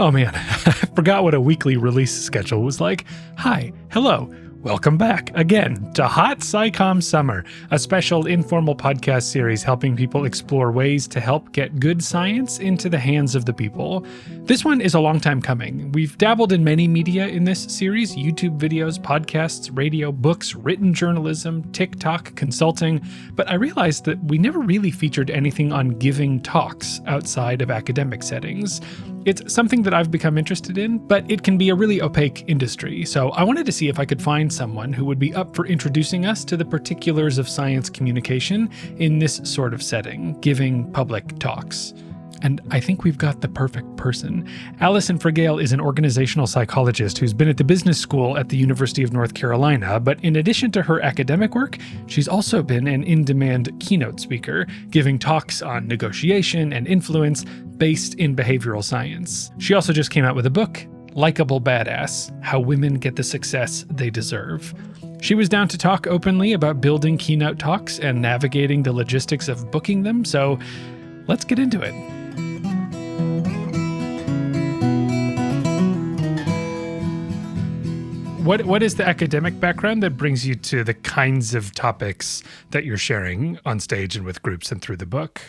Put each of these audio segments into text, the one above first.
Oh man, I forgot what a weekly release schedule was like. Hi, hello, welcome back again to Hot SciComm Summer, a special informal podcast series helping people explore ways to help get good science into the hands of the people. This one is a long time coming. We've dabbled in many media in this series: YouTube videos, podcasts, radio, books, written journalism, TikTok, consulting, but I realized that we never really featured anything on giving talks outside of academic settings. It's something that I've become interested in, but it can be a really opaque industry, so I wanted to see if I could find someone who would be up for introducing us to the particulars of science communication in this sort of setting, giving public talks. And I think we've got the perfect person. Alison Fragale is an organizational psychologist who's been at the business school at the University of North Carolina, but in addition to her academic work, she's also been an in-demand keynote speaker, giving talks on negotiation and influence based in behavioral science. She also just came out with a book, Likable Badass: How Women Get the Success They Deserve. She was down to talk openly about building keynote talks and navigating the logistics of booking them, so let's get into it. What is the academic background that brings you to the kinds of topics that you're sharing on stage and with groups and through the book?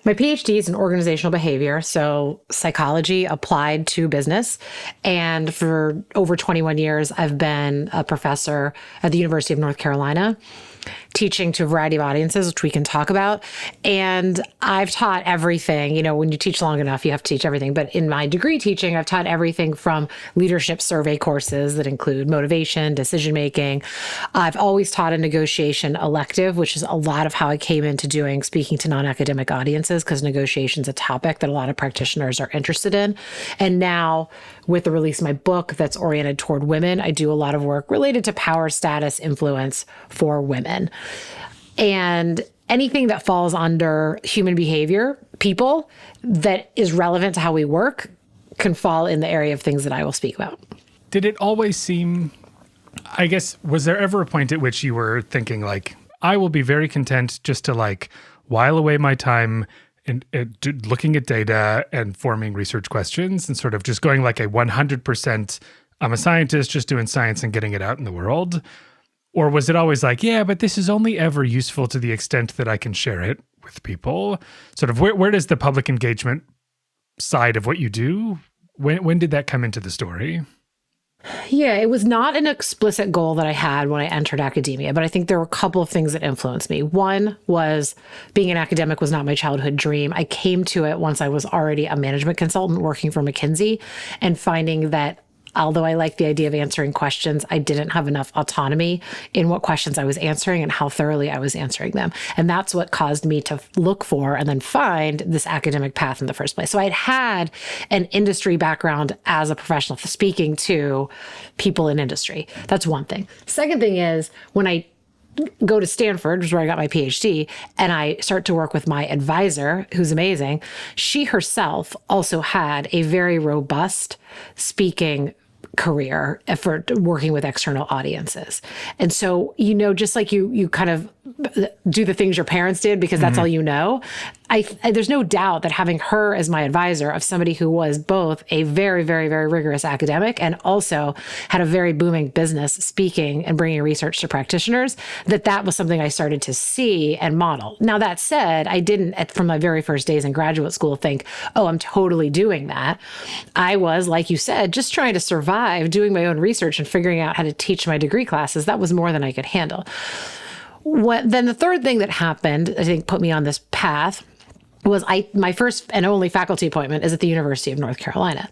My PhD is in organizational behavior, so psychology applied to business. And for over 21 years, I've been a professor at the University of North Carolina, teaching to a variety of audiences, which we can talk about. And I've taught everything. You know, when you teach long enough, you have to teach everything. But in my degree teaching, I've taught everything from leadership survey courses that include motivation, decision-making. I've always taught a negotiation elective, which is a lot of how I came into doing speaking to non-academic audiences, because negotiation is a topic that a lot of practitioners are interested in. And now, with the release of my book that's oriented toward women, I do a lot of work related to power, status, influence for women. And anything that falls under human behavior, people, that is relevant to how we work can fall in the area of things that I will speak about. Did it always seem, I guess, was there ever a point at which you were thinking like, I will be very content just to like while away my time and looking at data and forming research questions and sort of just going like a 100%, I'm a scientist just doing science and getting it out in the world? Or was it always like, yeah, but this is only ever useful to the extent that I can share it with people? Sort of where does the public engagement side of what you do, when did that come into the story? Yeah, it was not an explicit goal that I had when I entered academia, but I think there were a couple of things that influenced me. One was being an academic was not my childhood dream. I came to it once I was already a management consultant working for McKinsey and finding that although I liked the idea of answering questions, I didn't have enough autonomy in what questions I was answering and how thoroughly I was answering them. And that's what caused me to look for and then find this academic path in the first place. So I'd had an industry background as a professional speaking to people in industry. That's one thing. Second thing is when I go to Stanford, which is where I got my PhD, and I start to work with my advisor, who's amazing. She herself also had a very robust speaking career for working with external audiences. And so, you know, just like you kind of do the things your parents did because that's all you know, there's no doubt that having her as my advisor of somebody who was both a very, very, very rigorous academic and also had a very booming business speaking and bringing research to practitioners, that was something I started to see and model. Now, that said, I didn't, from my very first days in graduate school, think, oh, I'm totally doing that. I was, like you said, just trying to survive, doing my own research and figuring out how to teach my degree classes. That was more than I could handle. Then the third thing that happened, I think, put me on this path was my first and only faculty appointment is at the University of North Carolina.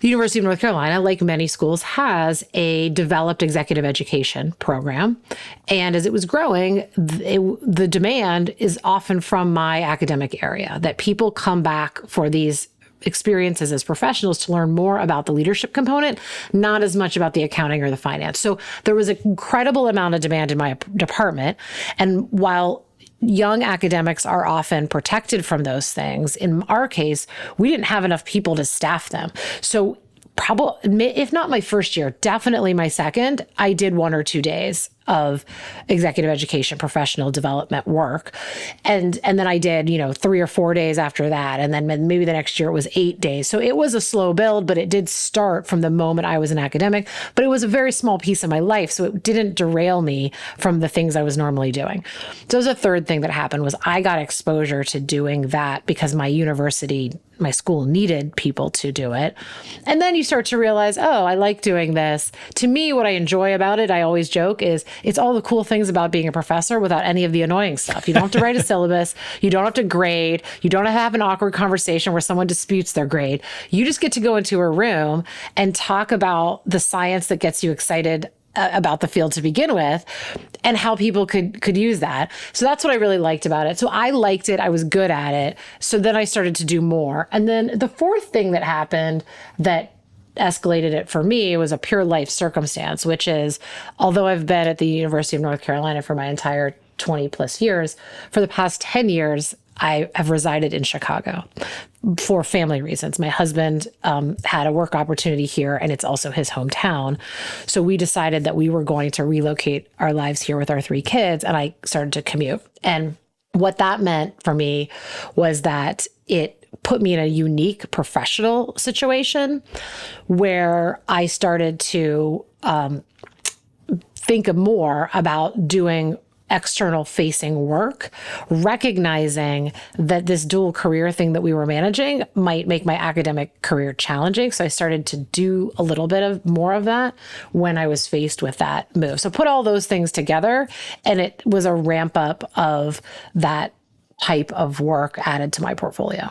The University of North Carolina, like many schools, has a developed executive education program. And as it was growing, the demand is often from my academic area, that people come back for these experiences as professionals to learn more about the leadership component, not as much about the accounting or the finance. So there was an incredible amount of demand in my department. And while young academics are often protected from those things, in our case, we didn't have enough people to staff them. So probably, if not my first year, definitely my second, I did 1 or 2 days of executive education, professional development work. And then I did, 3 or 4 days after that. And then maybe the next year it was 8 days. So it was a slow build, but it did start from the moment I was an academic, but it was a very small piece of my life. So it didn't derail me from the things I was normally doing. So it was a third thing that happened was I got exposure to doing that because my school needed people to do it. And then you start to realize, oh, I like doing this. To me, what I enjoy about it, I always joke, is it's all the cool things about being a professor without any of the annoying stuff. You don't have to write a syllabus. You don't have to grade. You don't have an awkward conversation where someone disputes their grade. You just get to go into a room and talk about the science that gets you excited about the field to begin with and how people could use that. So that's what I really liked about it. So I liked it. I was good at it. So then I started to do more. And then the fourth thing that happened that escalated it for me was a pure life circumstance, which is, although I've been at the University of North Carolina for my entire 20 plus years, for the past 10 years, I have resided in Chicago for family reasons. My husband had a work opportunity here, and it's also his hometown. So we decided that we were going to relocate our lives here with our 3 kids, and I started to commute. And what that meant for me was that it put me in a unique professional situation where I started to think more about doing external facing work, recognizing that this dual career thing that we were managing might make my academic career challenging. So I started to do a little bit of more of that when I was faced with that move. So put all those things together, and it was a ramp up of that type of work added to my portfolio.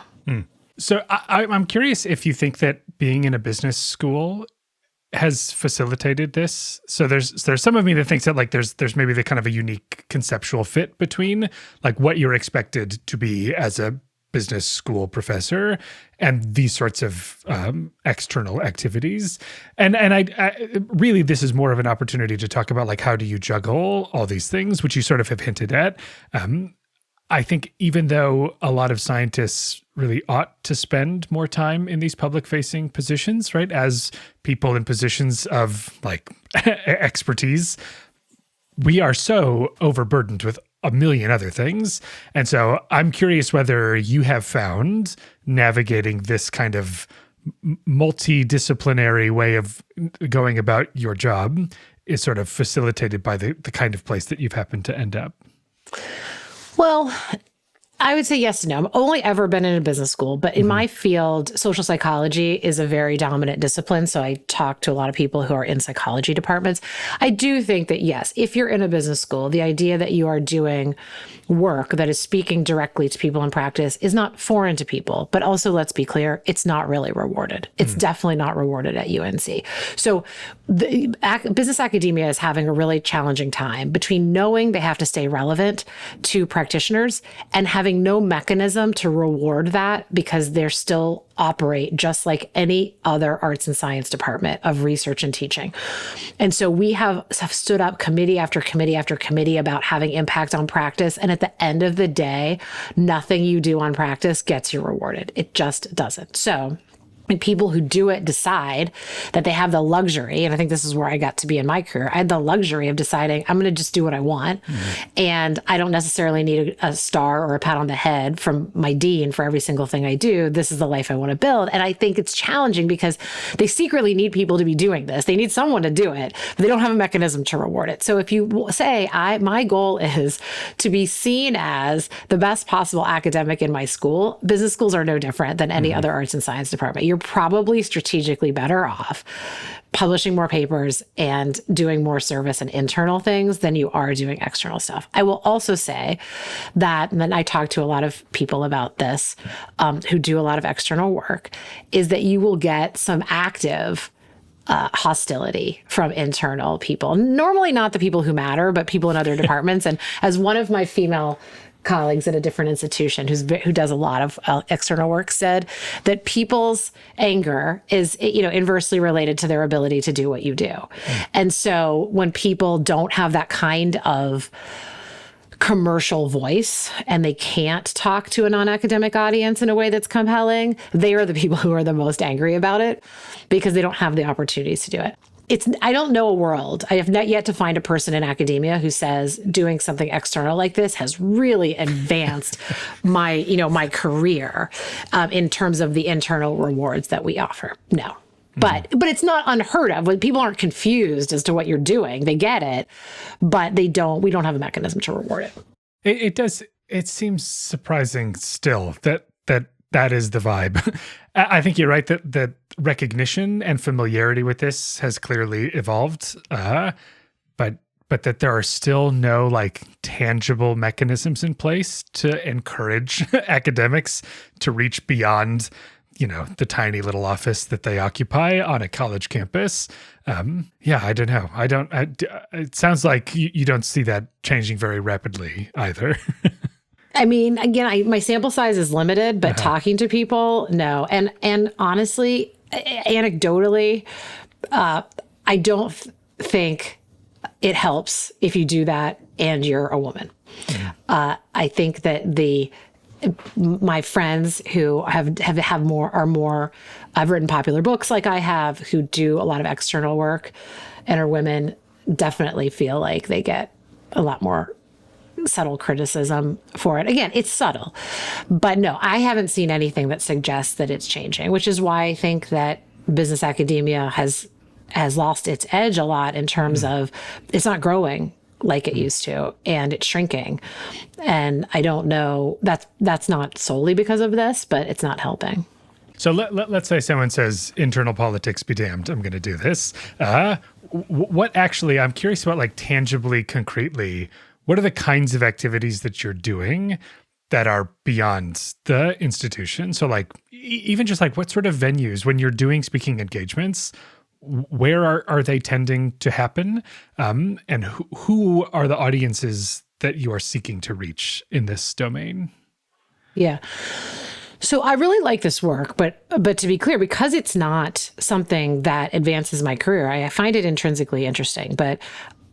So I'm curious if you think that being in a business school has facilitated this. So there's some of me that thinks that like there's maybe the kind of a unique conceptual fit between like what you're expected to be as a business school professor and these sorts of external activities. And I really, this is more of an opportunity to talk about like how do you juggle all these things, which you sort of have hinted at. I think even though a lot of scientists really ought to spend more time in these public-facing positions, right, as people in positions of like expertise, we are so overburdened with a million other things. And so I'm curious whether you have found navigating this kind of multidisciplinary way of going about your job is sort of facilitated by the kind of place that you've happened to end up. Well, I would say yes and no. I've only ever been in a business school, but in my field, social psychology is a very dominant discipline. So I talk to a lot of people who are in psychology departments. I do think that, yes, if you're in a business school, the idea that you are doing work that is speaking directly to people in practice is not foreign to people. But also, let's be clear, it's not really rewarded. It's definitely not rewarded at UNC. So the business academia is having a really challenging time between knowing they have to stay relevant to practitioners and having no mechanism to reward that because they're still operate just like any other arts and science department of research and teaching. And so we have stood up committee after committee after committee about having impact on practice. And at the end of the day, nothing you do on practice gets you rewarded. It just doesn't. So and people who do it decide that they have the luxury, and I think this is where I got to be in my career. I had the luxury of deciding I'm going to just do what I want. And I don't necessarily need a star or a pat on the head from my dean for every single thing I do. This is the life I want to build. And I think it's challenging because they secretly need people to be doing this. They need someone to do it, but they don't have a mechanism to reward it. So if you say, my goal is to be seen as the best possible academic in my school, business schools are no different than any other arts and science department. You're probably strategically better off publishing more papers and doing more service and internal things than you are doing external stuff. I will also say that, and then I talk to a lot of people about this who do a lot of external work, is that you will get some active hostility from internal people. Normally not the people who matter, but people in other departments. And as one of my female colleagues at a different institution who does a lot of external work said, that people's anger is, inversely related to their ability to do what you do. And so when people don't have that kind of commercial voice and they can't talk to a non-academic audience in a way that's compelling, they are the people who are the most angry about it because they don't have the opportunities to do it. I don't know a world. I have not yet to find a person in academia who says doing something external like this has really advanced my career in terms of the internal rewards that we offer. No. But it's not unheard of. When people aren't confused as to what you're doing, they get it, but we don't have a mechanism to reward it. It does. It seems surprising still that is the vibe. I think you're right that recognition and familiarity with this has clearly evolved, but that there are still no like tangible mechanisms in place to encourage academics to reach beyond, the tiny little office that they occupy on a college campus. I don't know. It sounds like you don't see that changing very rapidly either. I mean, again, my sample size is limited, but talking to people, no. And honestly, anecdotally, I don't think it helps if you do that and you're a woman. I think that my friends who have more, I've written popular books like I have, who do a lot of external work and are women, definitely feel like they get a lot more subtle criticism for it. Again, it's subtle, but no, I haven't seen anything that suggests that it's changing, which is why I think that business academia has lost its edge a lot in terms of it's not growing like it used to, and it's shrinking. And I don't know, that's not solely because of this, but it's not helping. So let's say someone says internal politics be damned, I'm going to do this. What actually, I'm curious about, like, tangibly, concretely, what are the kinds of activities that you're doing that are beyond the institution? So like, even just like what sort of venues, when you're doing speaking engagements, where are they tending to happen? And who are the audiences that you are seeking to reach in this domain? Yeah. So I really like this work, but to be clear, because it's not something that advances my career, I find it intrinsically interesting. But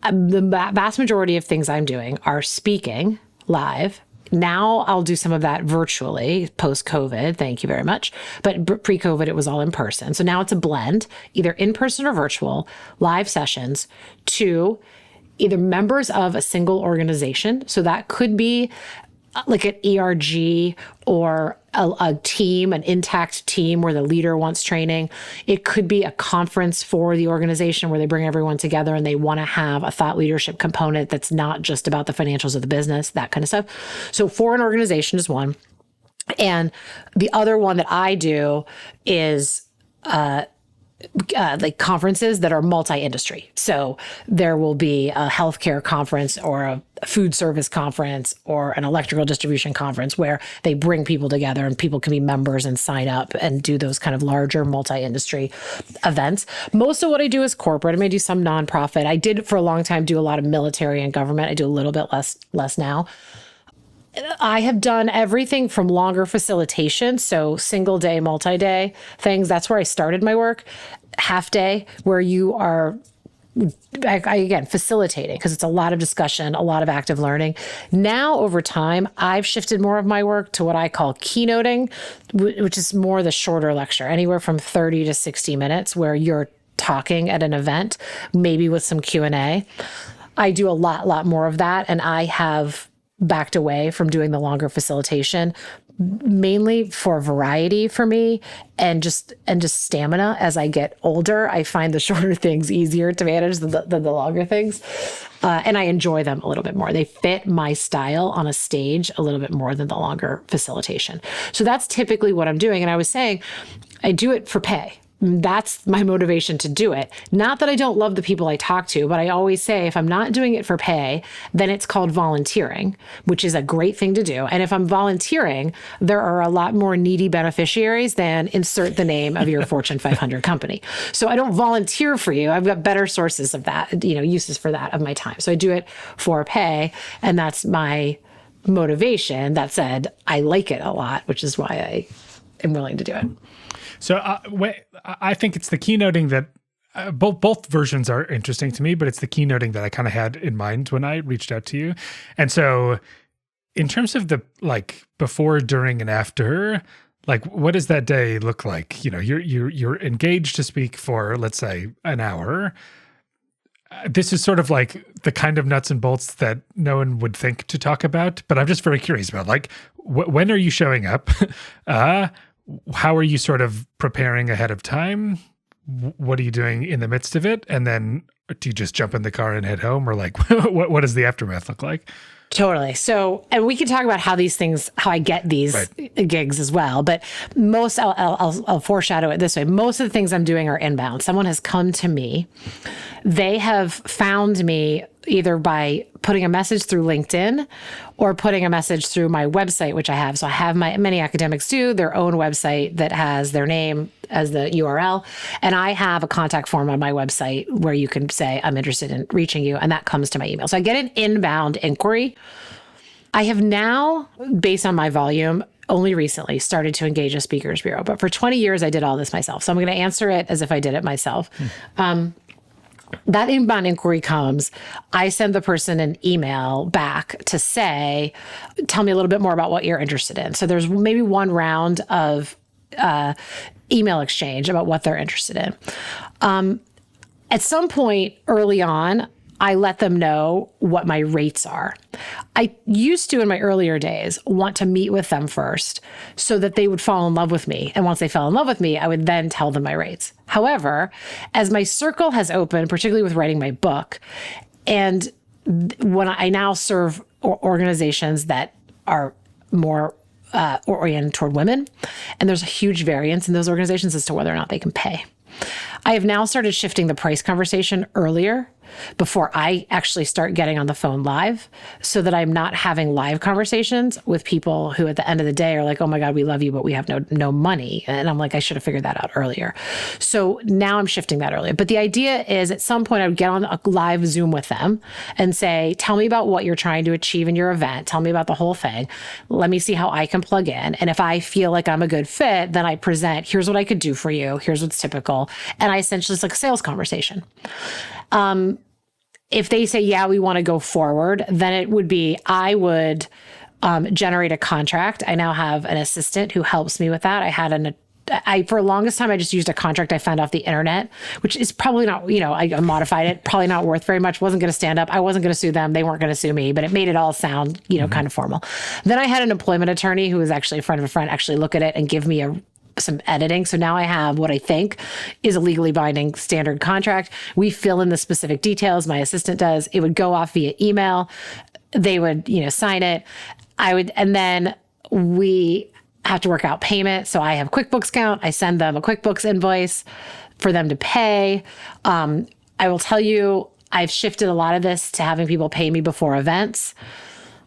the vast majority of things I'm doing are speaking live. Now I'll do some of that virtually post-COVID. Thank you very much. But pre-COVID, it was all in person. So now it's a blend, either in person or virtual, live sessions to either members of a single organization. So that could be like an ERG or a team, an intact team where the leader wants training. It could be a conference for the organization where they bring everyone together and they want to have a thought leadership component that's not just about the financials of the business, that kind of stuff. So for an organization is one. And the other one that I do is like conferences that are multi-industry. So there will be a healthcare conference or a food service conference or an electrical distribution conference where they bring people together and people can be members and sign up and do those kind of larger multi-industry events. Most of what I do is corporate. I may do some nonprofit. I did for a long time do a lot of military and government. I do a little bit less now. I have done everything from longer facilitation, so single day, multi-day things. That's where I started my work. Half day, where you are, again, facilitating, because it's a lot of discussion, a lot of active learning. Now, over time, I've shifted more of my work to what I call keynoting, which is more the shorter lecture, anywhere from 30 to 60 minutes, where you're talking at an event, maybe with some Q&A. I do a lot more of that, and I have backed away from doing the longer facilitation, mainly for variety for me and just stamina. As I get older, I find the shorter things easier to manage than the longer things. And I enjoy them a little bit more. They fit my style on a stage a little bit more than the longer facilitation. So that's typically what I'm doing. And I was saying, I do it for pay. That's my motivation to do it. Not that I don't love the people I talk to, but I always say if I'm not doing it for pay, then it's called volunteering, which is a great thing to do. And if I'm volunteering, there are a lot more needy beneficiaries than insert the name of your Fortune 500 company. So I don't volunteer for you. I've got better sources of that, uses for that of my time. So I do it for pay, and that's my motivation. That said, I like it a lot, which is why I am willing to do it. So I think it's the keynoting that both versions are interesting to me, but it's the keynoting that I kind of had in mind when I reached out to you. And so in terms of the like before, during, and after, Like, what does that day look like? You know, you're engaged to speak for, let's say, an hour. This is sort of like the kind of nuts and bolts that no one would think to talk about, but I'm just very curious about, like, when are you showing up? How are you sort of preparing ahead of time? What are you doing in the midst of it? And then do you just jump in the car and head home, or like, what does the aftermath look like? Totally. So, and we can talk about how I get these gigs as well. But I'll foreshadow it this way. Most of the things I'm doing are inbound. Someone has come to me. They have found me either by putting a message through LinkedIn or putting a message through my website, which I have. So I have many academics do their own website that has their name as the URL. And I have a contact form on my website where you can say, I'm interested in reaching you. And that comes to my email. So I get an inbound inquiry. I have now, based on my volume, only recently started to engage a speakers bureau. But for 20 years, I did all this myself. So I'm going to answer it as if I did it myself. That inbound inquiry comes, I send the person an email back to say, tell me a little bit more about what you're interested in. So there's maybe one round of email exchange about what they're interested in. At some point early on, I let them know what my rates are. I used to, in my earlier days, want to meet with them first so that they would fall in love with me. And once they fell in love with me, I would then tell them my rates. However, as my circle has opened, particularly with writing my book, and when I now serve organizations that are more oriented toward women, and there's a huge variance in those organizations as to whether or not they can pay. I have now started shifting the price conversation earlier before I actually start getting on the phone live, so that I'm not having live conversations with people who at the end of the day are like, oh my God, we love you, but we have no money. And I'm like, I should have figured that out earlier. So now I'm shifting that earlier. But the idea is at some point I would get on a live Zoom with them and say, tell me about what you're trying to achieve in your event. Tell me about the whole thing. Let me see how I can plug in. And if I feel like I'm a good fit, then I present, here's what I could do for you. Here's what's typical. And I essentially, it's like a sales conversation. If they say, yeah, we want to go forward, then it would be, I would generate a contract. I now have an assistant who helps me with that. For the longest time, I just used a contract I found off the internet, which is probably not, I modified it, probably not worth very much, wasn't going to stand up. I wasn't going to sue them. They weren't going to sue me, but it made it all sound, kind of formal. Then I had an employment attorney who was actually a friend of a friend actually look at it and give me some editing. So now I have what I think is a legally binding standard contract. We fill in the specific details. My assistant does. It would go off via email. They would, sign it. And then we have to work out payment. So I have QuickBooks account. I send them a QuickBooks invoice for them to pay. I will tell you, I've shifted a lot of this to having people pay me before events.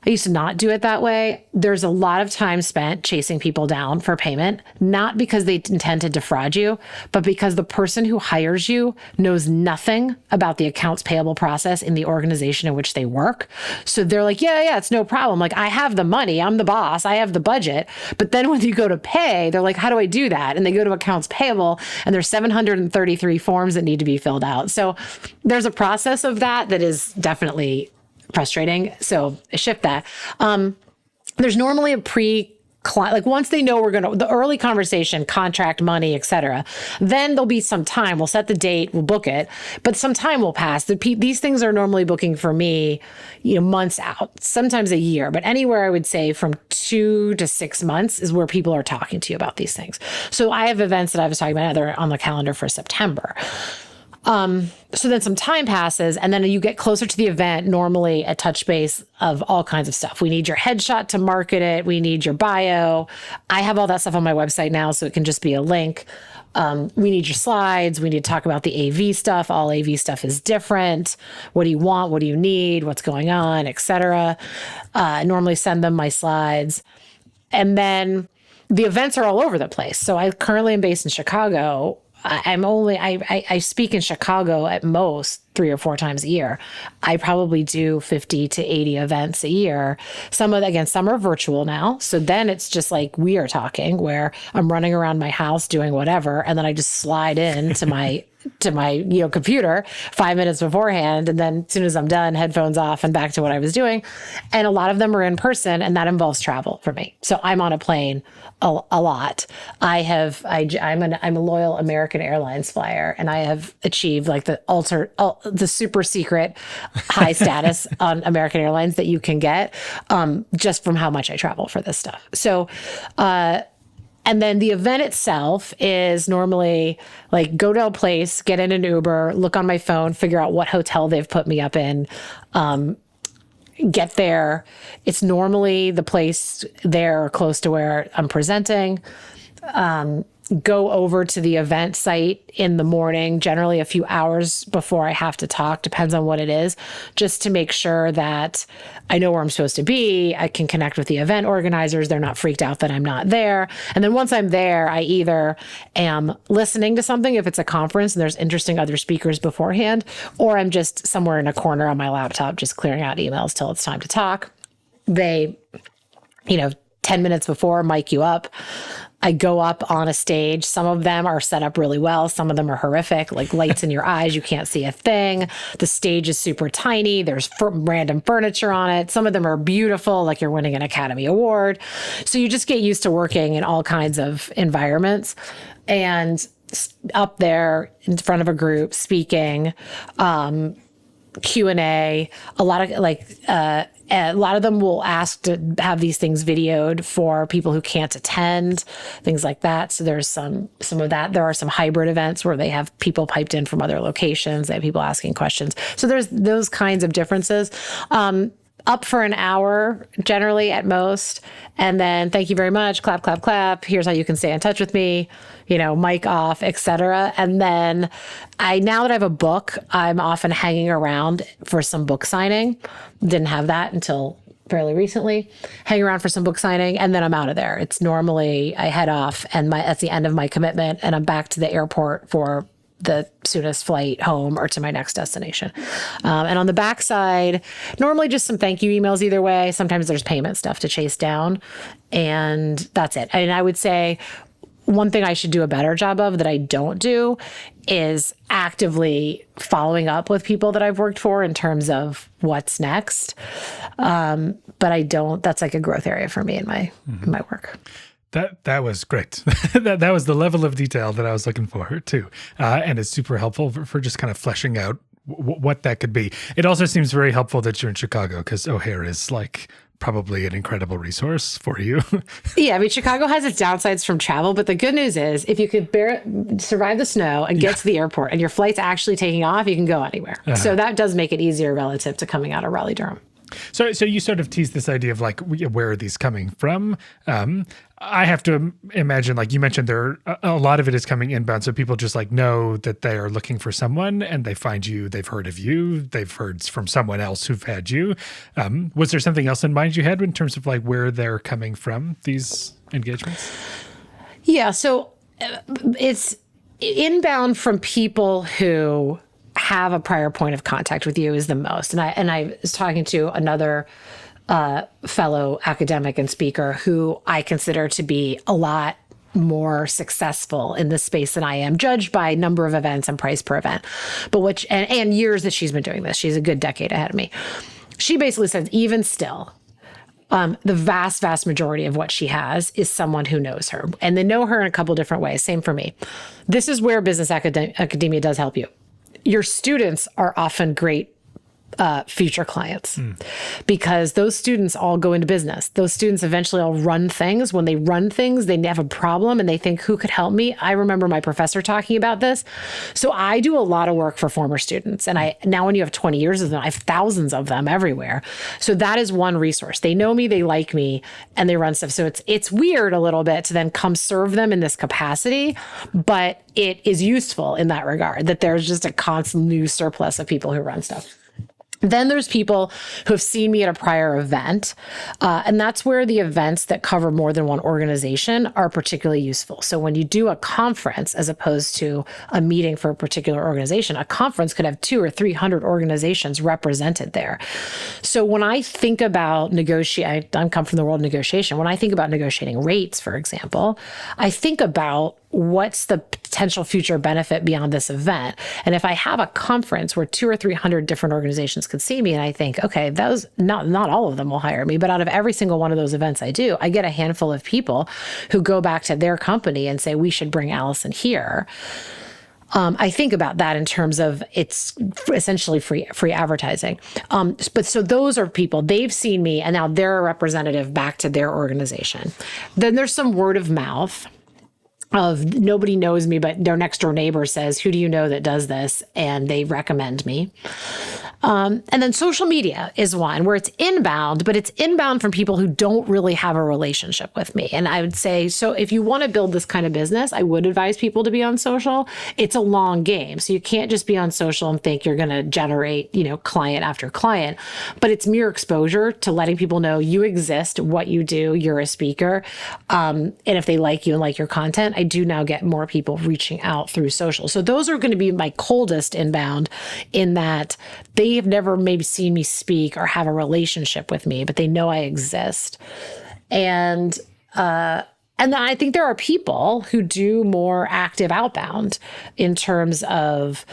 I used to not do it that way. There's a lot of time spent chasing people down for payment, not because they intend to defraud you, but because the person who hires you knows nothing about the accounts payable process in the organization in which they work. So they're like, yeah, it's no problem. Like, I have the money. I'm the boss. I have the budget. But then when you go to pay, they're like, how do I do that? And they go to accounts payable, and there's 733 forms that need to be filled out. So there's a process of that is definitely frustrating. So I shift that. There's normally a like once they know the early conversation, contract, money, etc., then there'll be some time. We'll set the date, we'll book it, but some time will pass. These things are normally booking for me, months out, sometimes a year, but anywhere I would say from 2 to 6 months is where people are talking to you about these things. So I have events that I was talking about that are on the calendar for September. So then some time passes, and then you get closer to the event, normally a touch base of all kinds of stuff. We need your headshot to market it. We need your bio. I have all that stuff on my website now, so it can just be a link. We need your slides. We need to talk about the AV stuff. All AV stuff is different. What do you want? What do you need? What's going on, etc. I normally send them my slides. And then the events are all over the place. So I currently am based in Chicago. I speak in Chicago at most 3 or 4 times a year. I probably do 50 to 80 events a year. Some are virtual now. So then it's just like we are talking, where I'm running around my house doing whatever, and then I just slide into my computer 5 minutes beforehand, and then as soon as I'm done, headphones off and back to what I was doing. And a lot of them are in person, and that involves travel for me. So I'm on a plane a lot. I'm a loyal American Airlines flyer, and I have achieved like the super secret high status on American Airlines that you can get, just from how much I travel for this stuff. So, and then the event itself is normally like go to a place, get in an Uber, look on my phone, figure out what hotel they've put me up in, get there. It's normally the place there close to where I'm presenting. Go over to the event site in the morning, generally a few hours before I have to talk, depends on what it is, just to make sure that I know where I'm supposed to be. I can connect with the event organizers. They're not freaked out that I'm not there. And then once I'm there, I either am listening to something if it's a conference and there's interesting other speakers beforehand, or I'm just somewhere in a corner on my laptop, just clearing out emails till it's time to talk. They, 10 minutes before, mic you up. I go up on a stage. Some of them are set up really well. Some of them are horrific, like lights in your eyes. You can't see a thing. The stage is super tiny. There's random furniture on it. Some of them are beautiful, like you're winning an Academy Award. So you just get used to working in all kinds of environments. And up there in front of a group speaking, Q&A, a lot of them will ask to have these things videoed for people who can't attend, things like that. So there's some of that. There are some hybrid events where they have people piped in from other locations. They have people asking questions. So there's those kinds of differences. Up for an hour, generally at most. And then thank you very much, clap, clap, clap. Here's how you can stay in touch with me, mic off, etc. And then now that I have a book, I'm often hanging around for some book signing. Didn't have that until fairly recently. Hang around for some book signing, and then I'm out of there. It's normally I head off, and that's the end of my commitment, and I'm back to the airport for the soonest flight home or to my next destination. And on the backside, normally just some thank you emails either way. Sometimes there's payment stuff to chase down, and that's it. And I would say one thing I should do a better job of that I don't do is actively following up with people that I've worked for in terms of what's next. But I don't, that's like a growth area for me in my work. That was great. that was the level of detail that I was looking for too. And it's super helpful for just kind of fleshing out what that could be. It also seems very helpful that you're in Chicago, because O'Hare is like probably an incredible resource for you. Yeah, I mean, Chicago has its downsides from travel, but the good news is if you could survive the snow and get to the airport and your flight's actually taking off, you can go anywhere. So that does make it easier relative to coming out of Raleigh-Durham. So you sort of teased this idea of like, where are these coming from? I have to imagine, like you mentioned, a lot of it is coming inbound. So people just like know that they are looking for someone, and they find you, they've heard of you, they've heard from someone else who've had you. Was there something else in mind you had in terms of like where they're coming from, these engagements? Yeah. So it's inbound from people who have a prior point of contact with you is the most. And I was talking to another fellow academic and speaker who I consider to be a lot more successful in this space than I am, judged by number of events and price per event, but and years that she's been doing this. She's a good decade ahead of me. She basically says, even still, the vast, vast majority of what she has is someone who knows her, and they know her in a couple different ways. Same for me. This is where business academia does help you. Your students are often great future clients because those students all go into business. Those students eventually all run things. When they run things, they have a problem and they think, who could help me? I remember my professor talking about this. So I do a lot of work for former students. And now when you have 20 years of them, I have thousands of them everywhere. So that is one resource. They know me, they like me, and they run stuff. So it's weird a little bit to then come serve them in this capacity, but it is useful in that regard, that there's just a constant new surplus of people who run stuff. Then there's people who have seen me at a prior event, and that's where the events that cover more than one organization are particularly useful. So when you do a conference, as opposed to a meeting for a particular organization, a conference could have 200 or 300 organizations represented there. So when I think about I come from the world of negotiation. When I think about negotiating rates, for example, I think about what's the potential future benefit beyond this event. And if I have a conference where 200 or 300 different organizations could see me, and I think, okay, those not all of them will hire me, but out of every single one of those events I do, I get a handful of people who go back to their company and say, we should bring Alison here. I think about that in terms of it's essentially free advertising. But so those are people, they've seen me and now they're a representative back to their organization. Then there's some word of mouth of nobody knows me, but their next door neighbor says, who do you know that does this? And they recommend me. And then social media is one where it's inbound, but it's inbound from people who don't really have a relationship with me. And I would say, so if you want to build this kind of business, I would advise people to be on social. It's a long game. So you can't just be on social and think you're going to generate, client after client, but it's mere exposure to letting people know you exist, what you do, you're a speaker. And if they like you and like your content, I do now get more people reaching out through social. So those are going to be my coldest inbound, in that they have never maybe seen me speak or have a relationship with me, but they know I exist. And then I think there are people who do more active outbound in terms of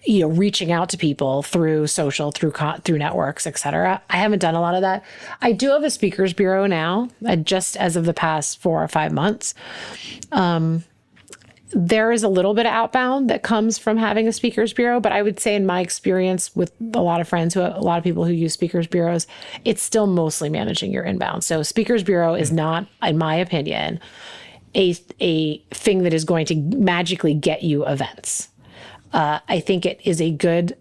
reaching out to people through social, through networks, et cetera. I haven't done a lot of that. I do have a speakers bureau now, just as of the past 4 or 5 months. There is a little bit of outbound that comes from having a speakers bureau, but I would say in my experience with a lot of friends, a lot of people who use speakers bureaus, it's still mostly managing your inbound. So speakers bureau is not, in my opinion, a thing that is going to magically get you events. I think it is a good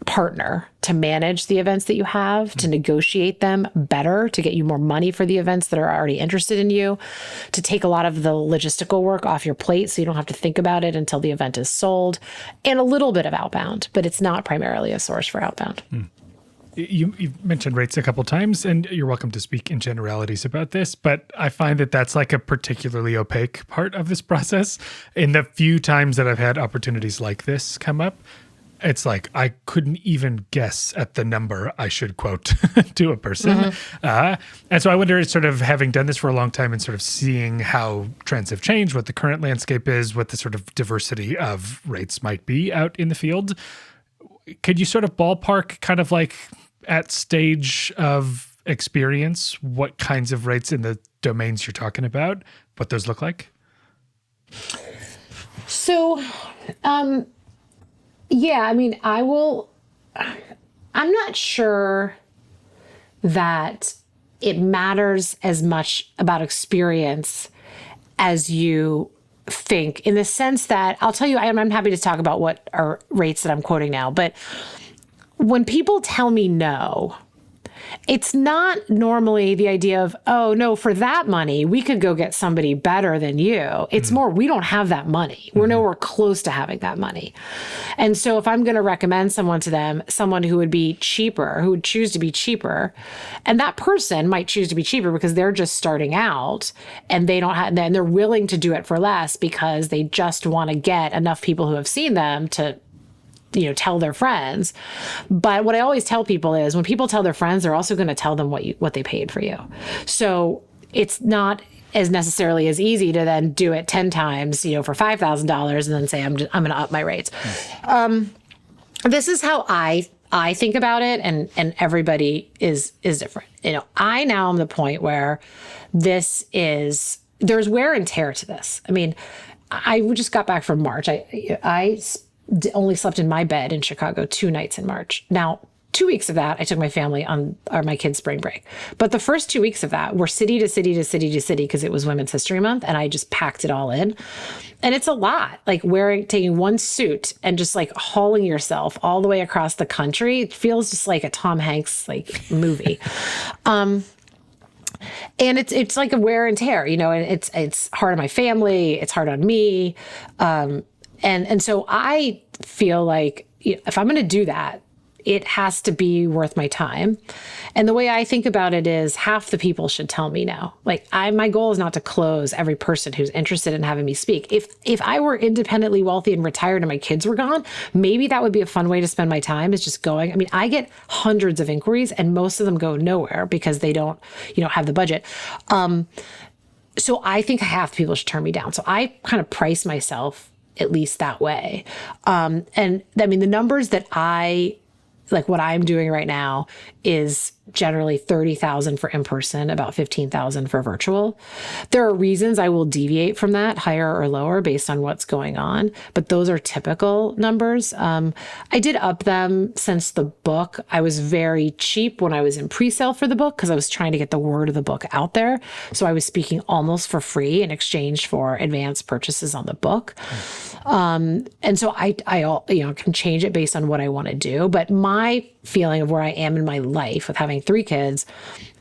partner to manage the events that you have, to negotiate them better, to get you more money for the events that are already interested in you, to take a lot of the logistical work off your plate so you don't have to think about it until the event is sold, and a little bit of outbound, but it's not primarily a source for outbound. You've mentioned rates a couple times, and you're welcome to speak in generalities about this, but I find that that's like a particularly opaque part of this process. In the few times that I've had opportunities like this come up, it's like I couldn't even guess at the number I should quote to a person. And so I wonder, sort of having done this for a long time and sort of seeing how trends have changed, what the current landscape is, what the sort of diversity of rates might be out in the field, could you sort of ballpark, kind of like at stage of experience, what kinds of rates in the domains you're talking about, what those look like? So, I'm not sure that it matters as much about experience as you think, in the sense that I'll tell you, I'm happy to talk about what are rates that I'm quoting now, but when people tell me no, it's not normally the idea of, oh, no, for that money, we could go get somebody better than you. It's more, we don't have that money. We're nowhere close to having that money. And so if I'm going to recommend someone to them, someone who would be cheaper, who would choose to be cheaper, and that person might choose to be cheaper because they're just starting out and they don't have, and they're willing to do it for less because they just want to get enough people who have seen them to tell their friends. But what I always tell people is, when people tell their friends, they're also going to tell them what they paid for you. So it's not as necessarily as easy to then do it 10 times, for $5,000 and then say, I'm going to up my rates. This is how I think about it. And everybody is different. I now am the point where there's wear and tear to this. I mean, I just got back from March. I only slept in my bed in Chicago 2 nights in March. Now, 2 weeks of that, I took my family on my kids' spring break. But the first 2 weeks of that were city to city to city to city because it was Women's History Month, and I just packed it all in. And it's a lot, like taking one suit and just like hauling yourself all the way across the country. It feels just like a Tom Hanks movie. And it's like a wear and tear, and it's hard on my family, it's hard on me. And so I feel like, if I'm going to do that, it has to be worth my time. And the way I think about it is half the people should tell me no. Like my goal is not to close every person who's interested in having me speak. If I were independently wealthy and retired and my kids were gone, maybe that would be a fun way to spend my time, is just going. I mean, I get hundreds of inquiries and most of them go nowhere because they don't, have the budget. So I think half the people should turn me down. So I kind of price myself at least that way. And I mean, the numbers that like what I'm doing right now is generally 30,000 for in-person, about 15,000 for virtual. There are reasons I will deviate from that, higher or lower, based on what's going on, but those are typical numbers. I did up them since the book. I was very cheap when I was in pre-sale for the book because I was trying to get the word of the book out there. So I was speaking almost for free in exchange for advanced purchases on the book. And so I can change it based on what I want to do. But my feeling of where I am in my life with having 3 kids,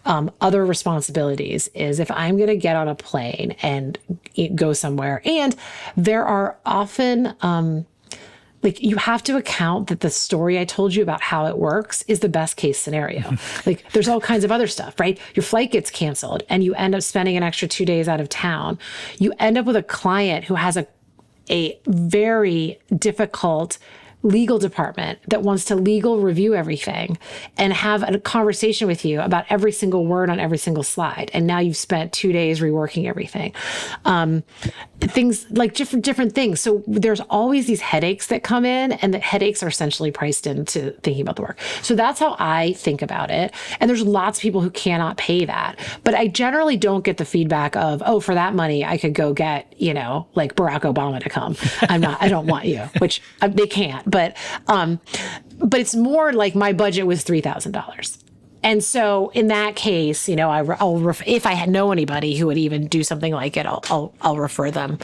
other responsibilities, is if I'm going to get on a plane and go somewhere, and there are often, like, you have to account that the story I told you about how it works is the best case scenario. Like, there's all kinds of other stuff, right? Your flight gets canceled and you end up spending an extra 2 days out of town. You end up with a client who has a very difficult legal department that wants to legal review everything and have a conversation with you about every single word on every single slide. And now you've spent 2 days reworking everything. Things like different things. So there's always these headaches that come in, and the headaches are essentially priced into thinking about the work. So that's how I think about it. And there's lots of people who cannot pay that, but I generally don't get the feedback of, oh, for that money, I could go get, like Barack Obama to come. I don't want you, which they can't. But it's more like my budget was $3,000. And so in that case, if I know anybody who would even do something like it, I'll refer them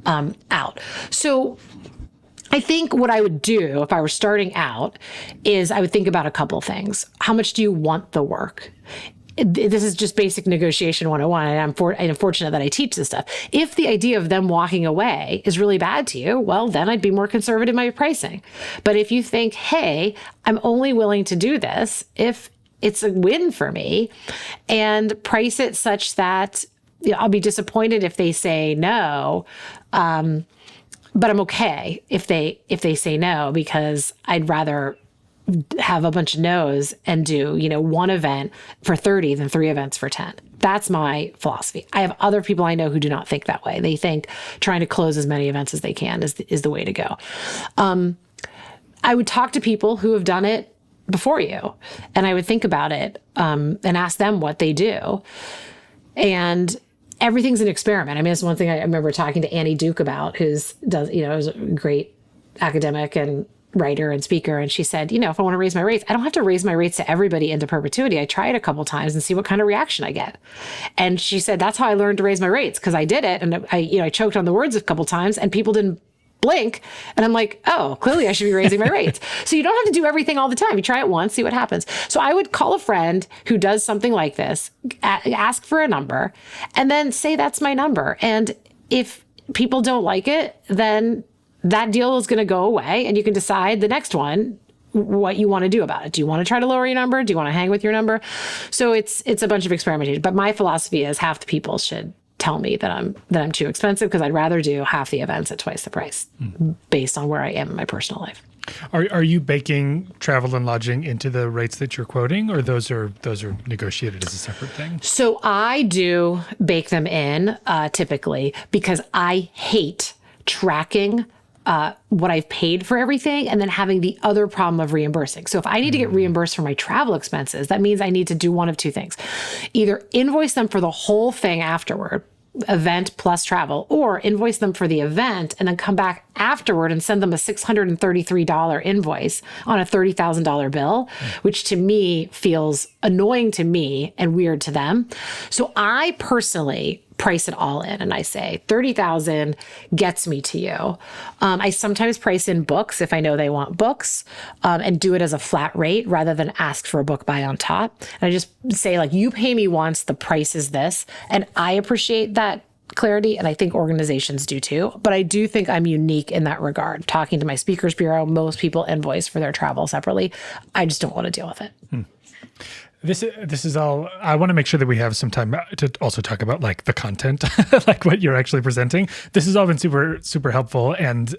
out. So I think what I would do if I were starting out is I would think about a couple things. How much do you want the work? This is just basic negotiation 101, and I'm fortunate that I teach this stuff. If the idea of them walking away is really bad to you, well, then I'd be more conservative in my pricing. But if you think, hey, I'm only willing to do this if it's a win for me, and price it such that I'll be disappointed if they say no, but I'm okay if they say no, because I'd rather have a bunch of no's and do, one event for 30 than 3 events for 10. That's my philosophy. I have other people I know who do not think that way. They think trying to close as many events as they can is the way to go. I would talk to people who have done it before you, and I would think about it and ask them what they do. And everything's an experiment. I mean, it's one thing I remember talking to Annie Duke about, is a great academic and writer and speaker. And she said, if I want to raise my rates, I don't have to raise my rates to everybody into perpetuity. I try it a couple times and see what kind of reaction I get. And she said, that's how I learned to raise my rates, because I did it. And I choked on the words a couple times and people didn't blink. And I'm like, oh, clearly I should be raising my rates. So you don't have to do everything all the time. You try it once, see what happens. So I would call a friend who does something like this, ask for a number, and then say, that's my number. And if people don't like it, then that deal is going to go away, and you can decide the next one what you want to do about it. Do you want to try to lower your number? Do you want to hang with your number? So it's a bunch of experimentation. But my philosophy is half the people should tell me that I'm too expensive, because I'd rather do half the events at twice the price based on where I am in my personal life. Are you baking travel and lodging into the rates that you're quoting, or those are negotiated as a separate thing? So I do bake them in typically, because I hate tracking what I've paid for everything and then having the other problem of reimbursing. So if I need to get reimbursed for my travel expenses, that means I need to do one of two things: either invoice them for the whole thing afterward, event plus travel, or invoice them for the event and then come back afterward and send them a $633 invoice on a $30,000 bill, which to me feels annoying to me and weird to them. So I personally price it all in, and I say 30,000 gets me to you. I sometimes price in books if I know they want books, and do it as a flat rate rather than ask for a book buy on top. And I just say, like, you pay me once, the price is this. And I appreciate that clarity, and I think organizations do too. But I do think I'm unique in that regard. Talking to my speakers bureau, most people invoice for their travel separately. I just don't want to deal with it. This is all. I want to make sure that we have some time to also talk about like the content, like what you're actually presenting. This has all been super helpful. And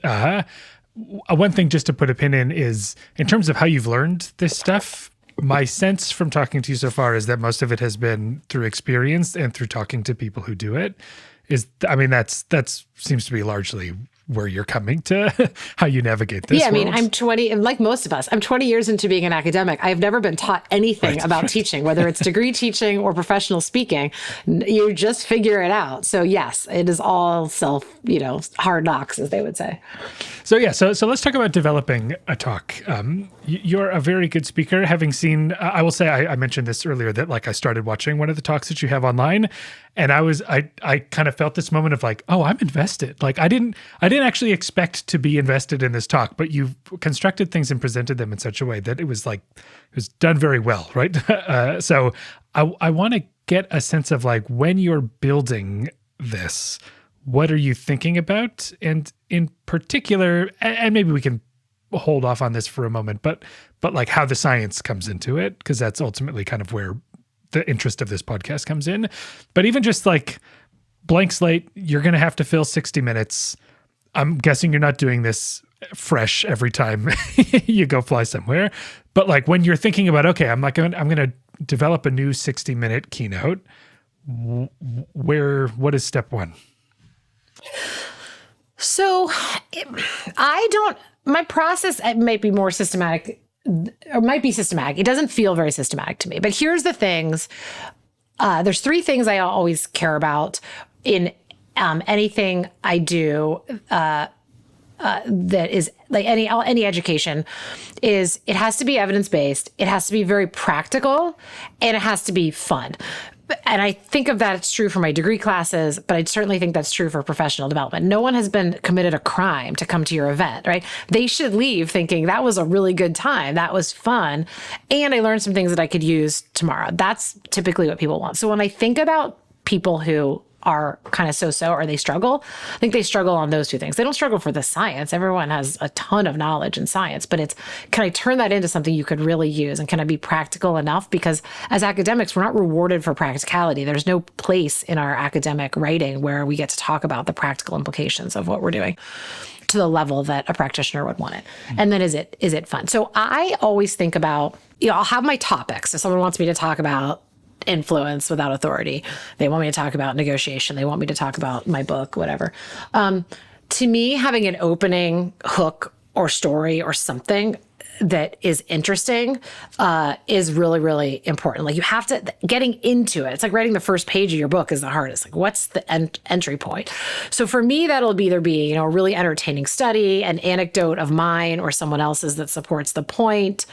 one thing just to put a pin in is in terms of how you've learned this stuff. My sense from talking to you so far is that most of it has been through experience and through talking to people who do it. That's seems to be largely where you're coming to how you navigate this. Yeah, I mean, world. I'm 20, and like most of us, I'm 20 years into being an academic. I've never been taught anything about teaching, whether it's degree teaching or professional speaking. You just figure it out. So yes, it is all hard knocks, as they would say. So let's talk about developing a talk. You're a very good speaker. Having seen, I will say, I mentioned this earlier that like I started watching one of the talks that you have online, and I kind of felt this moment of like, oh, I'm invested. Like I didn't actually expect to be invested in this talk, but you've constructed things and presented them in such a way that it was done very well, right? So I want to get a sense of like when you're building this, what are you thinking about? And in particular, and maybe we can hold off on this for a moment, but like how the science comes into it, because that's ultimately kind of where the interest of this podcast comes in. But even just like blank slate, you're going to have to fill 60 minutes. I'm guessing you're not doing this fresh every time you go fly somewhere. But like when you're thinking about, okay, I'm going to develop a new 60-minute keynote, what is step one? So my process might be more systematic, or might be systematic. It doesn't feel very systematic to me, but here's the things. There's three things I always care about in anything I do that is like any education. Is it has to be evidence-based, it has to be very practical, and it has to be fun. And I think of that, it's true for my degree classes, but I certainly think that's true for professional development. No one has been committed a crime to come to your event, right? They should leave thinking that was a really good time. That was fun. And I learned some things that I could use tomorrow. That's typically what people want. So when I think about people who are kind of so-so or they struggle, I think they struggle on those two things. They don't struggle for the science. Everyone has a ton of knowledge in science, but it's, can I turn that into something you could really use? And can I be practical enough? Because as academics, we're not rewarded for practicality. There's no place in our academic writing where we get to talk about the practical implications of what we're doing to the level that a practitioner would want it. And then is it fun? So I always think about, I'll have my topics. If someone wants me to talk about influence without authority, they want me to talk about negotiation, they want me to talk about my book, whatever. To me, having an opening hook or story or something that is interesting is really, really important. Like you have to, getting into it, it's like writing the first page of your book is the hardest. Like what's the entry point? So for me, that'll either be, a really entertaining study, an anecdote of mine or someone else's that supports the point,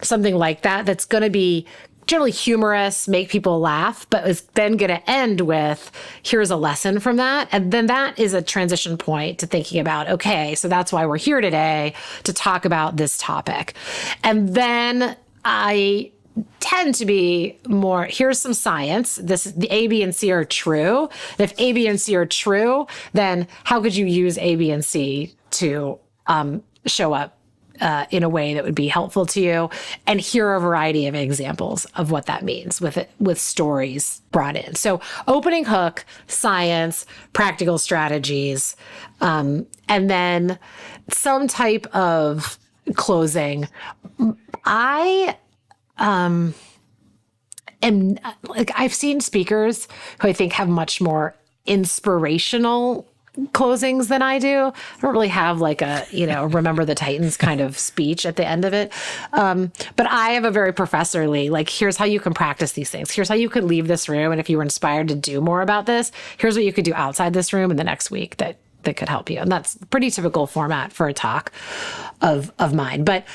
something like that, that's going to be generally humorous, make people laugh, but is then going to end with, here's a lesson from that. And then that is a transition point to thinking about, okay, so that's why we're here today, to talk about this topic. And then I tend to be more, here's some science. The A, B, and C are true. And if A, B, and C are true, then how could you use A, B, and C to show up in a way that would be helpful to you, and here are a variety of examples of what that means with stories brought in. So opening hook, science, practical strategies, and then some type of closing. I am like, I've seen speakers who I think have much more inspirational closings than I do. I don't really have like a, remember the Titans kind of speech at the end of it. But I have a very professorly, like, here's how you can practice these things. Here's how you could leave this room. And if you were inspired to do more about this, here's what you could do outside this room in the next week that could help you. And that's pretty typical format for a talk of mine. But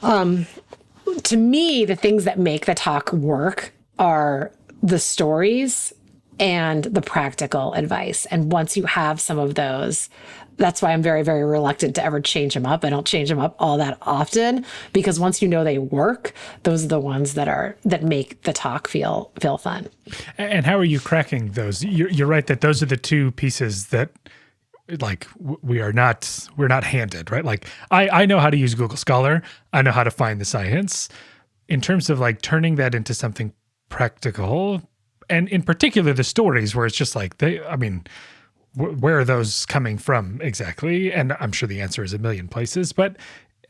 to me, the things that make the talk work are the stories and the practical advice. And once you have some of those, That's why I'm very, very reluctant to ever change them up. I don't change them up all that often because once you know they work, those are the ones that make the talk feel fun. And how are you cracking those? You're right that those are the two pieces that like we're not handed, right? Like I know how to use Google Scholar. I know how to find the science. In terms of like turning that into something practical, and in particular the stories where it's just like where are those coming from exactly? And I'm sure the answer is a million places, but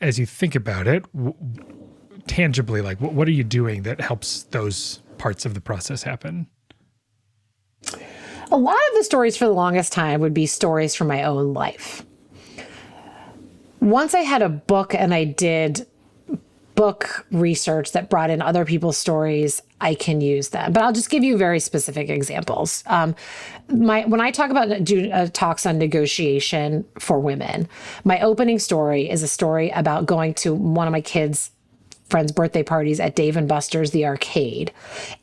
as you think about it, tangibly, like what are you doing that helps those parts of the process happen? A lot of the stories for the longest time would be stories from my own life. Once I had a book and I did book research that brought in other people's stories, I can use them. But I'll just give you very specific examples. When I talk about talks on negotiation for women, my opening story is a story about going to one of my kids' friends' birthday parties at Dave & Buster's, the arcade,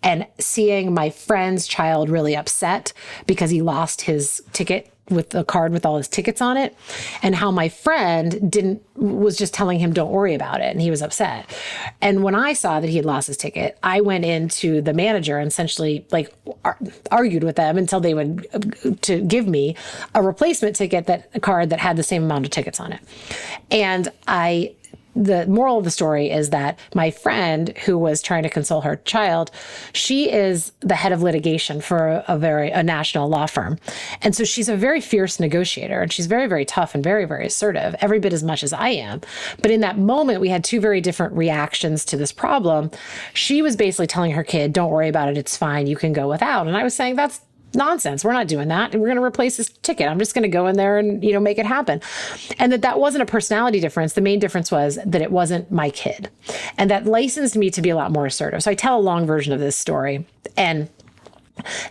and seeing my friend's child really upset because he lost his ticket with the card with all his tickets on it, and how my friend was just telling him, don't worry about it. And he was upset. And when I saw that he had lost his ticket, I went into the manager and essentially like argued with them until they would to give me a replacement a card that had the same amount of tickets on it. And the moral of the story is that my friend who was trying to console her child, she is the head of litigation for a national law firm. And so she's a very fierce negotiator and she's very, very tough and very, very assertive, every bit as much as I am. But in that moment, we had two very different reactions to this problem. She was basically telling her kid, don't worry about it. It's fine. You can go without. And I was saying, that's nonsense. We're not doing that. We're going to replace this ticket. I'm just going to go in there and, make it happen. And that wasn't a personality difference. The main difference was that it wasn't my kid. And that licensed me to be a lot more assertive. So I tell a long version of this story, and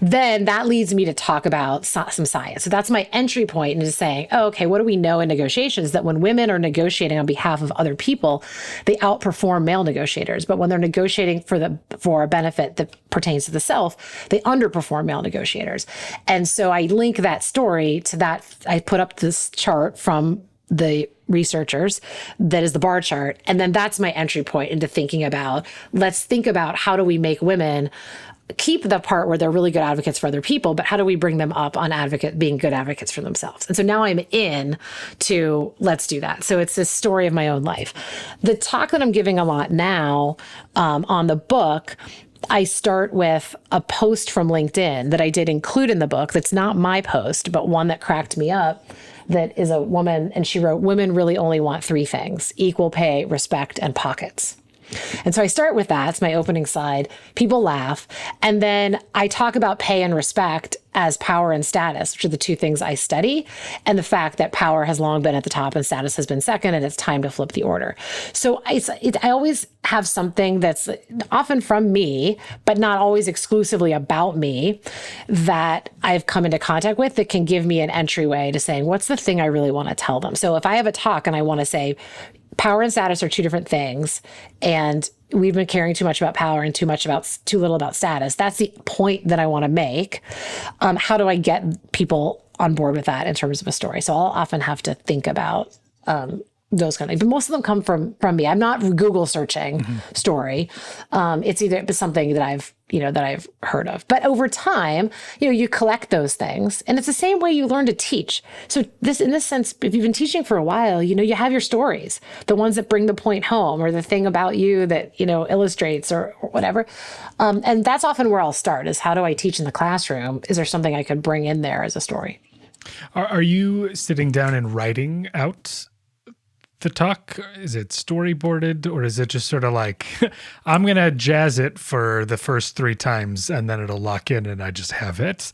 then that leads me to talk about some science. So that's my entry point into saying, okay, what do we know in negotiations? That when women are negotiating on behalf of other people, they outperform male negotiators. But when they're negotiating for a benefit that pertains to the self, they underperform male negotiators. And so I link that story to that. I put up this chart from the researchers that is the bar chart. And then that's my entry point into thinking about, let's think about how do we make women keep the part where they're really good advocates for other people, but how do we bring them up on being good advocates for themselves? And so now I'm in to let's do that. So it's this story of my own life. The talk that I'm giving a lot now on the book, I start with a post from LinkedIn that I did include in the book. That's not my post, but one that cracked me up. That is a woman, and she wrote, women really only want three things: equal pay, respect, and pockets. And so I start with that. It's my opening slide. People laugh. And then I talk about pay and respect as power and status, which are the two things I study, and the fact that power has long been at the top and status has been second, and it's time to flip the order. So I always have something that's often from me, but not always exclusively about me, that I've come into contact with that can give me an entryway to saying, what's the thing I really want to tell them? So if I have a talk and I want to say, power and status are two different things, and we've been caring too much about power and too little about status. That's the point that I want to make. How do I get people on board with that in terms of a story? So I'll often have to think about those kind of things, but most of them come from me. I'm not Google searching story. It's either something that I've heard of. But over time, you collect those things, and it's the same way you learn to teach. So in this sense, if you've been teaching for a while, you have your stories, the ones that bring the point home, or the thing about you that, illustrates or whatever. And that's often where I'll start, is how do I teach in the classroom? Is there something I could bring in there as a story? Are you sitting down and writing out the talk? Is it storyboarded, or is it just sort of like, I'm going to jazz it for the first 3 times and then it'll lock in and I just have it?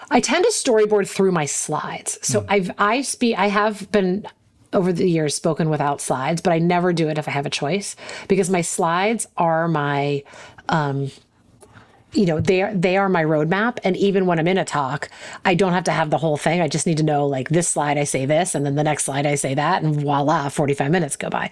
I tend to storyboard through my slides. So I have been over the years spoken without slides, but I never do it if I have a choice, because my slides are my they are my roadmap. And even when I'm in a talk, I don't have to have the whole thing. I just need to know, like, this slide I say this, and then the next slide I say that, and voila, 45 minutes go by.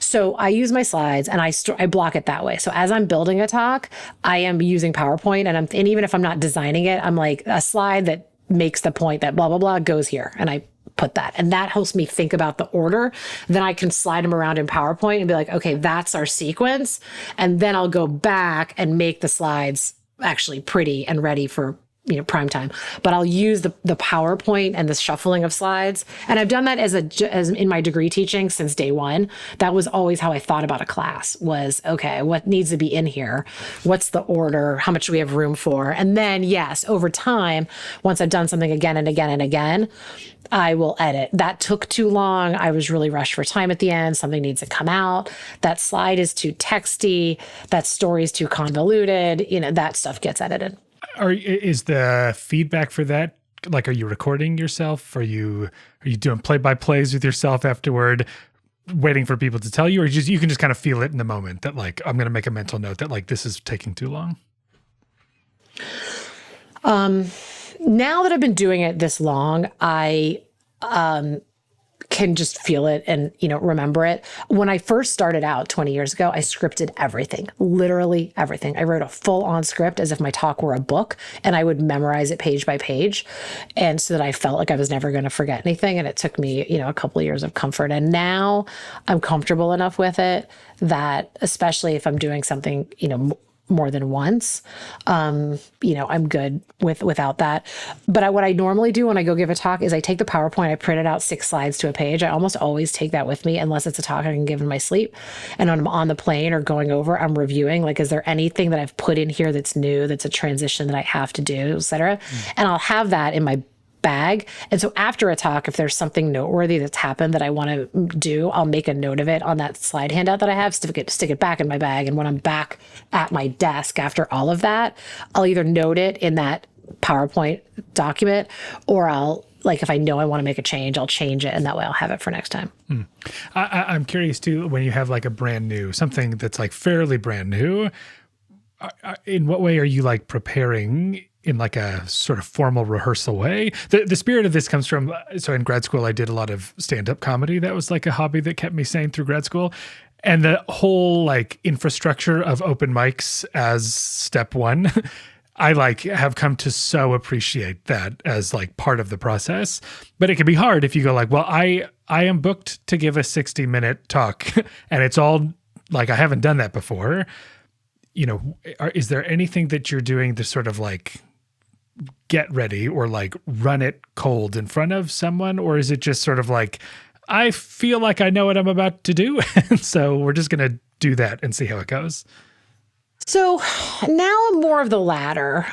So I use my slides and I block it that way. So as I'm building a talk, I am using PowerPoint, and even if I'm not designing it, I'm like, a slide that makes the point that blah, blah, blah goes here. And I put that. And that helps me think about the order. Then I can slide them around in PowerPoint and be like, okay, that's our sequence. And then I'll go back and make the slides actually pretty and ready for prime time. But I'll use the PowerPoint and the shuffling of slides. And I've done that as in my degree teaching since day one. That was always how I thought about a class was, okay, what needs to be in here? What's the order? How much do we have room for? And then yes, over time, once I've done something again and again and again, I will edit. That took too long. I was really rushed for time at the end. Something needs to come out. That slide is too texty. That story is too convoluted. That stuff gets edited. Is the feedback for that, like, are you recording yourself? Are you doing play-by-plays with yourself afterward, waiting for people to tell you, or you can just kind of feel it in the moment that, like, I'm going to make a mental note that, like, this is taking too long? Now that I've been doing it this long, I can just feel it and, remember it. When I first started out 20 years ago, I scripted everything, literally everything. I wrote a full-on script as if my talk were a book, and I would memorize it page by page. And so that I felt like I was never going to forget anything. And it took me, a couple of years of comfort. And now I'm comfortable enough with it that, especially if I'm doing something, more than once, I'm good without that. But what I normally do when I go give a talk is I take the PowerPoint, I print it out 6 slides to a page. I almost always take that with me, unless it's a talk I can give in my sleep. And when I'm on the plane or going over, I'm reviewing, like, is there anything that I've put in here that's new, that's a transition that I have to do, et cetera. And I'll have that in my bag. And so after a talk, if there's something noteworthy that's happened that I want to do, I'll make a note of it on that slide handout that I have, stick it back in my bag. And when I'm back at my desk after all of that, I'll either note it in that PowerPoint document, or I'll, like, if I know I want to make a change, I'll change it, and that way I'll have it for next time. I'm curious too, when you have like a brand new, something that's like fairly brand new, in what way are you like preparing in like a sort of formal rehearsal way? The spirit of this comes from, so in grad school, I did a lot of stand-up comedy. That was like a hobby that kept me sane through grad school. And the whole like infrastructure of open mics as step one, I like have come to so appreciate that as like part of the process. But it can be hard if you go like, well, I am booked to give a 60-minute talk and it's all like, I haven't done that before. Is there anything that you're doing to sort of like get ready or like run it cold in front of someone? Or is it just sort of like, I feel like I know what I'm about to do, and so we're just going to do that and see how it goes? So now I'm more of the latter.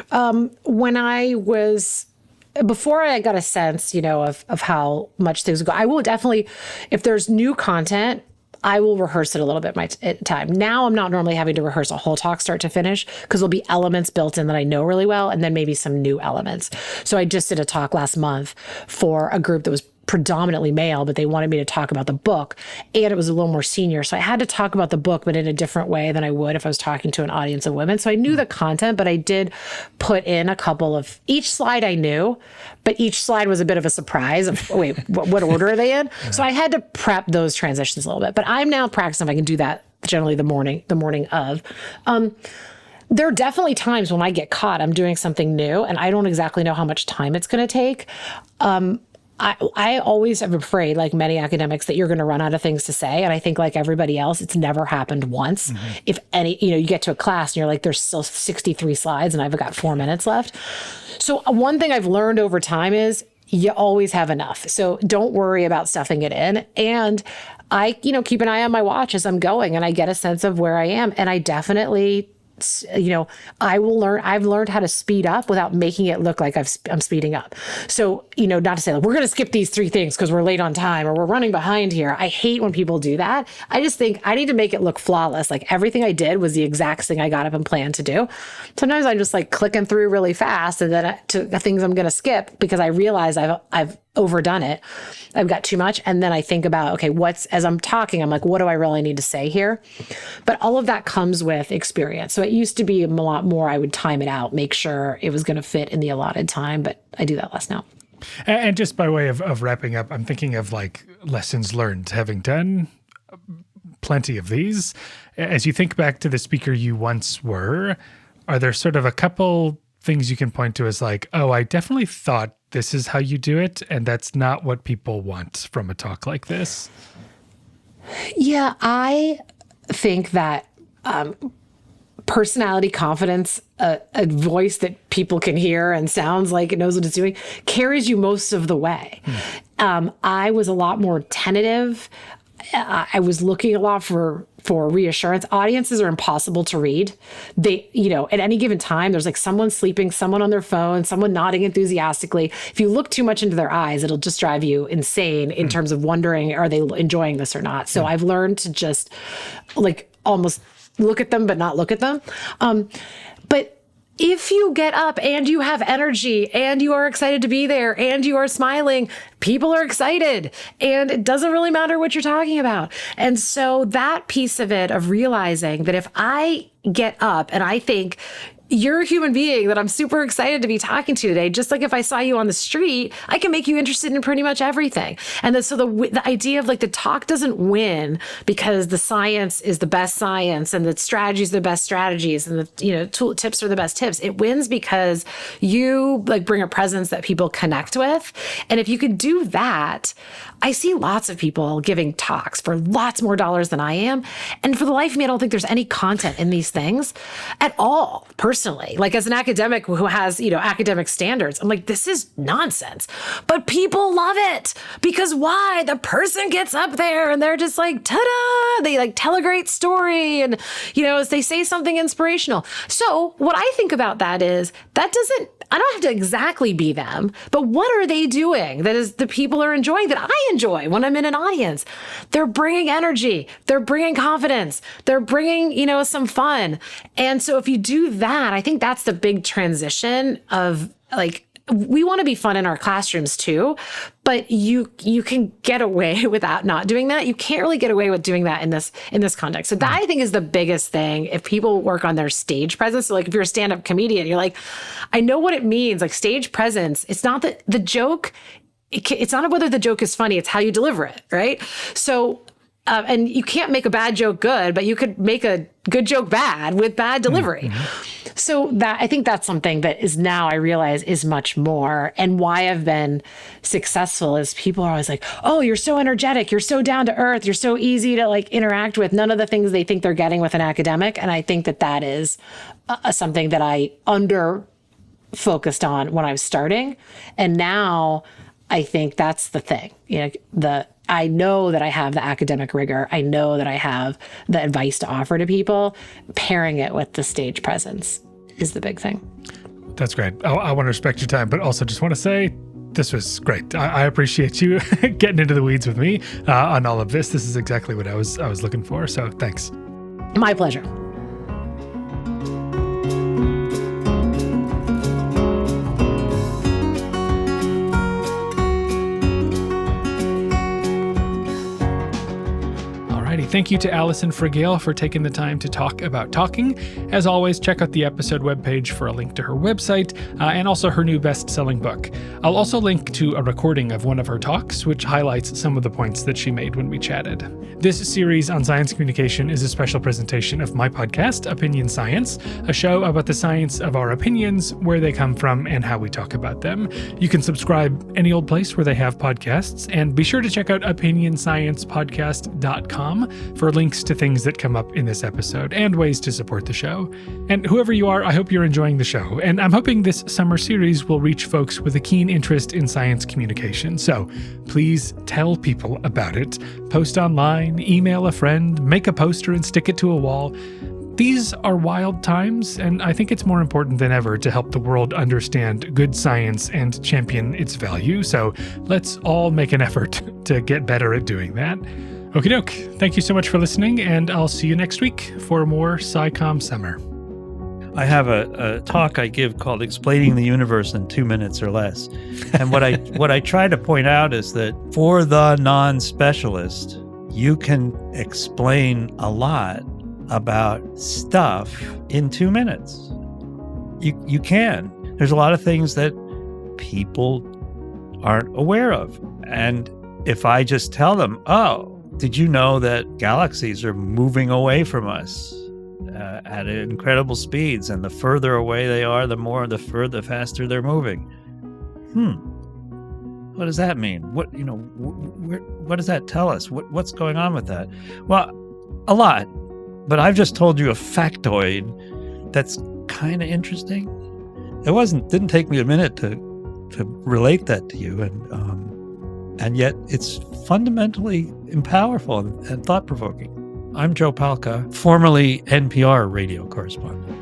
Before I got a sense, of how much things go, I will definitely, if there's new content, I will rehearse it a little bit my time. Now I'm not normally having to rehearse a whole talk start to finish, because there'll be elements built in that I know really well, and then maybe some new elements. So I just did a talk last month for a group that was predominantly male, but they wanted me to talk about the book, and it was a little more senior. So I had to talk about the book, but in a different way than I would if I was talking to an audience of women. So I knew the content, but I did put in a couple of, each slide I knew, but each slide was a bit of a surprise of, wait, what order are they in? Yeah. So I had to prep those transitions a little bit, but I'm now practicing if I can do that generally the morning of. There are definitely times when I get caught, I'm doing something new and I don't exactly know how much time it's going to take. I always am afraid, like many academics, that you're going to run out of things to say. And I think, like everybody else, it's never happened once. Mm-hmm. If any, you get to a class and you're like, there's still 63 slides and I've got 4 minutes left. So one thing I've learned over time is you always have enough. So don't worry about stuffing it in. And I, keep an eye on my watch as I'm going, and I get a sense of where I am. And I definitely, I've learned how to speed up without making it look like I'm speeding up. So, not to say like, we're going to skip these 3 things because we're late on time or we're running behind here. I hate when people do that. I just think I need to make it look flawless. Like everything I did was the exact thing I got up and planned to do. Sometimes I'm just like clicking through really fast, and then to the things I'm going to skip because I realize I've overdone it. I've got too much. And then I think about, okay, as I'm talking, I'm like, what do I really need to say here? But all of that comes with experience. So it used to be a lot more, I would time it out, make sure it was going to fit in the allotted time, but I do that less now. And just by way of wrapping up, I'm thinking of like lessons learned, having done plenty of these. As you think back to the speaker you once were, are there sort of a couple things you can point to as like, oh, I definitely thought this is how you do it, and that's not what people want from a talk like this? Yeah, I think that personality, confidence, a voice that people can hear and sounds like it knows what it's doing, carries you most of the way. I was a lot more tentative. I was looking a lot for reassurance. Audiences are impossible to read. They, at any given time, there's like someone sleeping, someone on their phone, someone nodding enthusiastically. If you look too much into their eyes, it'll just drive you insane in terms of wondering, are they enjoying this or not? So I've learned to just like almost look at them, but not look at them. But if you get up and you have energy and you are excited to be there and you are smiling, people are excited, and it doesn't really matter what you're talking about. And so that piece of it, of realizing that if I get up and I think, you're a human being that I'm super excited to be talking to today. Just like if I saw you on the street, I can make you interested in pretty much everything. And so the idea of like the talk doesn't win because the science is the best science and the strategies are the best strategies and the tips are the best tips. It wins because you like bring a presence that people connect with. And if you could do that, I see lots of people giving talks for lots more dollars than I am. And for the life of me, I don't think there's any content in these things at all, personally. Like as an academic who has, academic standards, I'm like, this is nonsense. But people love it because why? The person gets up there and they're just like, ta-da! They like tell a great story and, they say something inspirational. So what I think about that is I don't have to exactly be them, but what are they doing that is the people are enjoying that I enjoy when I'm in an audience? They're bringing energy. They're bringing confidence. They're bringing, some fun. And so if you do that, I think that's the big transition of like, we want to be fun in our classrooms too, but you can get away without not doing that. You can't really get away with doing that in this context. So that I think is the biggest thing. If people work on their stage presence, so like if you're a stand-up comedian, you're like, I know what it means. Like stage presence. It's not that the joke. It's not whether the joke is funny. It's how you deliver it, right? So. And you can't make a bad joke good, but you could make a good joke bad with bad delivery. Mm-hmm. So I think that's something that is now I realize is much more. And why I've been successful is people are always like, oh, you're so energetic. You're so down to earth. You're so easy to like interact with. None of the things they think they're getting with an academic. And I think that is something that I under focused on when I was starting. And now I think that's the thing, I know that I have the academic rigor. I know that I have the advice to offer to people. Pairing it with the stage presence is the big thing. That's great. I want to respect your time, but also just want to say this was great. I appreciate you getting into the weeds with me on all of this. This is exactly what I was looking for. So thanks. My pleasure. Thank you to Alison Fragale for taking the time to talk about talking. As always, check out the episode webpage for a link to her website and also her new best-selling book. I'll also link to a recording of one of her talks, which highlights some of the points that she made when we chatted. This series on science communication is a special presentation of my podcast, Opinion Science, a show about the science of our opinions, where they come from, and how we talk about them. You can subscribe any old place where they have podcasts, and be sure to check out opinionsciencepodcast.com for links to things that come up in this episode and ways to support the show. And whoever you are, I hope you're enjoying the show. And I'm hoping this summer series will reach folks with a keen interest in science communication. So please tell people about it. Post online, email a friend, make a poster and stick it to a wall. These are wild times, and I think it's more important than ever to help the world understand good science and champion its value. So let's all make an effort to get better at doing that. Okie doke. Thank you so much for listening, and I'll see you next week for more SciComm Summer. I have a talk I give called Explaining the Universe in 2 minutes or Less. And what I try to point out is that for the non-specialist, you can explain a lot about stuff in 2 minutes. You can. There's a lot of things that people aren't aware of. And if I just tell them, oh, did you know that galaxies are moving away from us? at incredible speeds, and the further away they are, the faster they're moving. What does that mean? What does that tell us? What's going on with that? Well, a lot, but I've just told you a factoid that's kind of interesting. Didn't take me a minute to relate that to you, and yet it's fundamentally powerful and thought-provoking. I'm Joe Palca, formerly NPR radio correspondent.